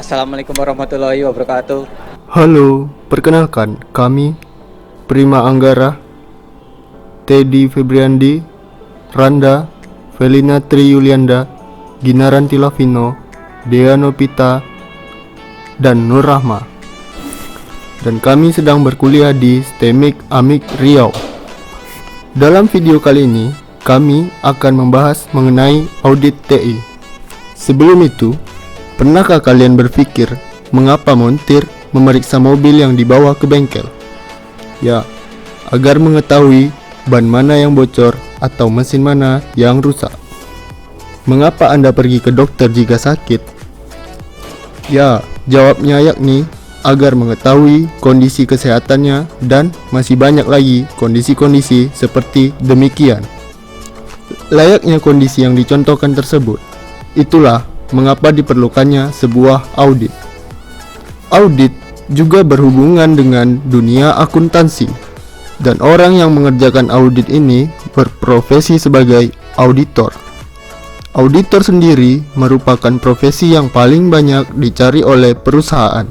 Assalamualaikum warahmatullahi wabarakatuh. Halo, perkenalkan kami Prima Anggara, Teddy Febriandi, Randa, Felina Tri Yulianda, Ginaranti Lavino, Dea Nopita, dan Nur Rahma. Dan kami sedang berkuliah di STEMIK Amik Riau. Dalam video kali ini, kami akan membahas mengenai audit TI. Sebelum itu, pernahkah kalian berpikir mengapa montir memeriksa mobil yang dibawa ke bengkel? Ya, agar mengetahui ban mana yang bocor atau mesin mana yang rusak. Mengapa Anda pergi ke dokter jika sakit? Ya, jawabnya yakni agar mengetahui kondisi kesehatannya, dan masih banyak lagi kondisi-kondisi seperti demikian. Layaknya kondisi yang dicontohkan tersebut, itulah mengapa diperlukannya sebuah audit. Audit juga berhubungan dengan dunia akuntansi, dan orang yang mengerjakan audit ini berprofesi sebagai auditor. Auditor sendiri merupakan profesi yang paling banyak dicari oleh perusahaan.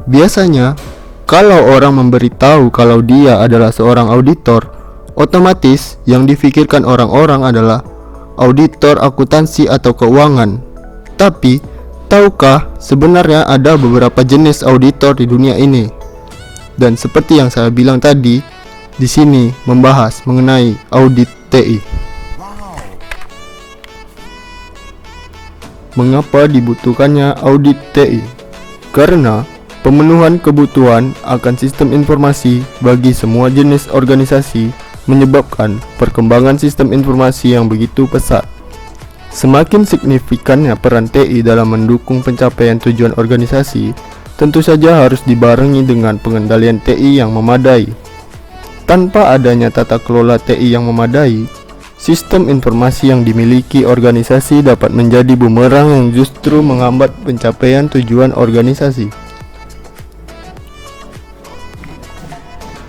Biasanya, kalau orang memberitahu kalau dia adalah seorang auditor, otomatis yang difikirkan orang-orang adalah auditor akuntansi atau keuangan. Tapi, tahukah sebenarnya ada beberapa jenis auditor di dunia ini? Dan seperti yang saya bilang tadi, di sini membahas mengenai audit TI. Mengapa dibutuhkannya audit TI? Karena pemenuhan kebutuhan akan sistem informasi bagi semua jenis organisasi menyebabkan perkembangan sistem informasi yang begitu pesat. Semakin signifikannya peran TI dalam mendukung pencapaian tujuan organisasi, tentu saja harus dibarengi dengan pengendalian TI yang memadai. Tanpa adanya tata kelola TI yang memadai, sistem informasi yang dimiliki organisasi dapat menjadi bumerang yang justru menghambat pencapaian tujuan organisasi.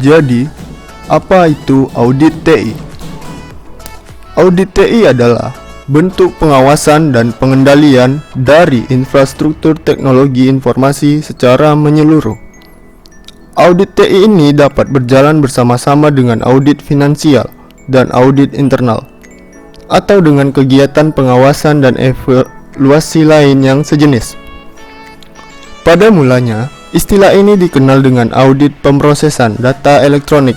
Jadi, apa itu audit TI? Audit TI adalah bentuk pengawasan dan pengendalian dari infrastruktur teknologi informasi secara menyeluruh. Audit TI ini dapat berjalan bersama-sama dengan audit finansial dan audit internal, atau dengan kegiatan pengawasan dan evaluasi lain yang sejenis. Pada mulanya, istilah ini dikenal dengan audit pemrosesan data elektronik,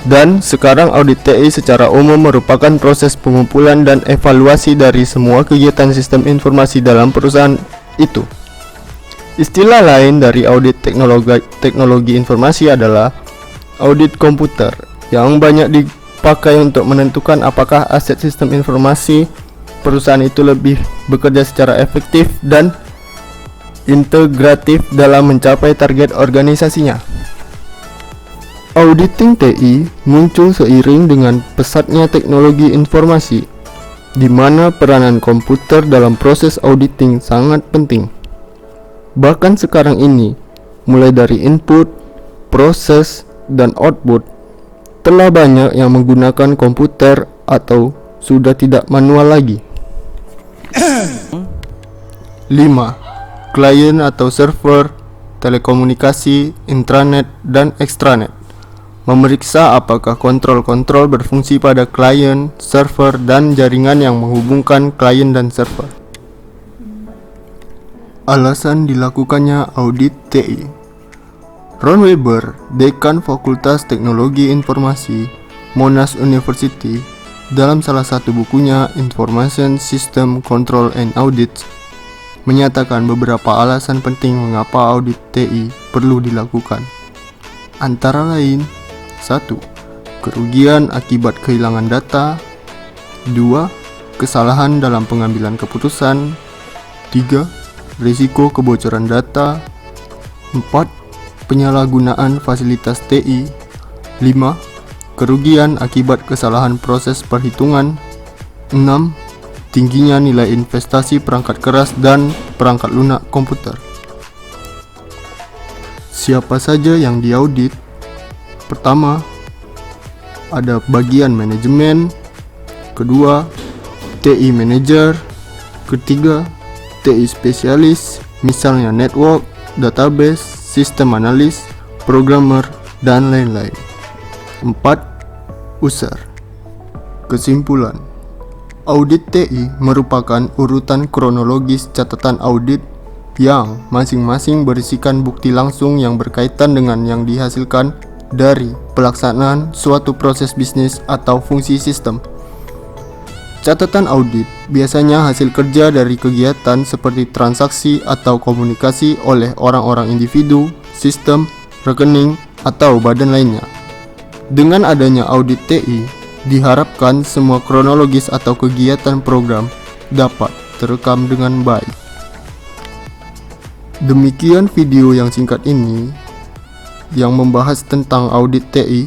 dan sekarang audit TI secara umum merupakan proses pengumpulan dan evaluasi dari semua kegiatan sistem informasi dalam perusahaan itu. Istilah lain dari audit teknologi informasi adalah audit komputer, yang banyak dipakai untuk menentukan apakah aset sistem informasi perusahaan itu lebih bekerja secara efektif dan integratif dalam mencapai target organisasinya. Auditing TI muncul seiring dengan pesatnya teknologi informasi, di mana peranan komputer dalam proses auditing sangat penting. Bahkan sekarang ini, mulai dari input, proses, dan output, telah banyak yang menggunakan komputer atau sudah tidak manual lagi. 5. Klien atau server, telekomunikasi, intranet, dan extranet. Memeriksa apakah kontrol-kontrol berfungsi pada klien, server, dan jaringan yang menghubungkan klien dan server. Alasan dilakukannya audit TI. Ron Weber, Dekan Fakultas Teknologi Informasi, Monash University, dalam salah satu bukunya Information System Control and Audits, menyatakan beberapa alasan penting mengapa audit TI perlu dilakukan. Antara lain, 1. Kerugian akibat kehilangan data. 2. Kesalahan dalam pengambilan keputusan. 3. Risiko kebocoran data. 4. Penyalahgunaan fasilitas TI. 5. Kerugian akibat kesalahan proses perhitungan. 6. Tingginya nilai investasi perangkat keras dan perangkat lunak komputer. Siapa saja yang diaudit? Pertama, ada bagian manajemen. Kedua, TI manager. Ketiga, TI spesialis. misalnya network, database, sistem analis, programmer, dan lain-lain. 4. User. Kesimpulan, audit TI merupakan urutan kronologis catatan audit yang masing-masing berisikan bukti langsung yang berkaitan dengan yang dihasilkan dari pelaksanaan suatu proses bisnis atau fungsi sistem. Catatan audit biasanya hasil kerja dari kegiatan seperti transaksi atau komunikasi oleh orang-orang individu, sistem, rekening, atau badan lainnya. Dengan adanya audit TI, diharapkan semua kronologis atau kegiatan program dapat terekam dengan baik. Demikian video yang singkat ini yang membahas tentang audit TI.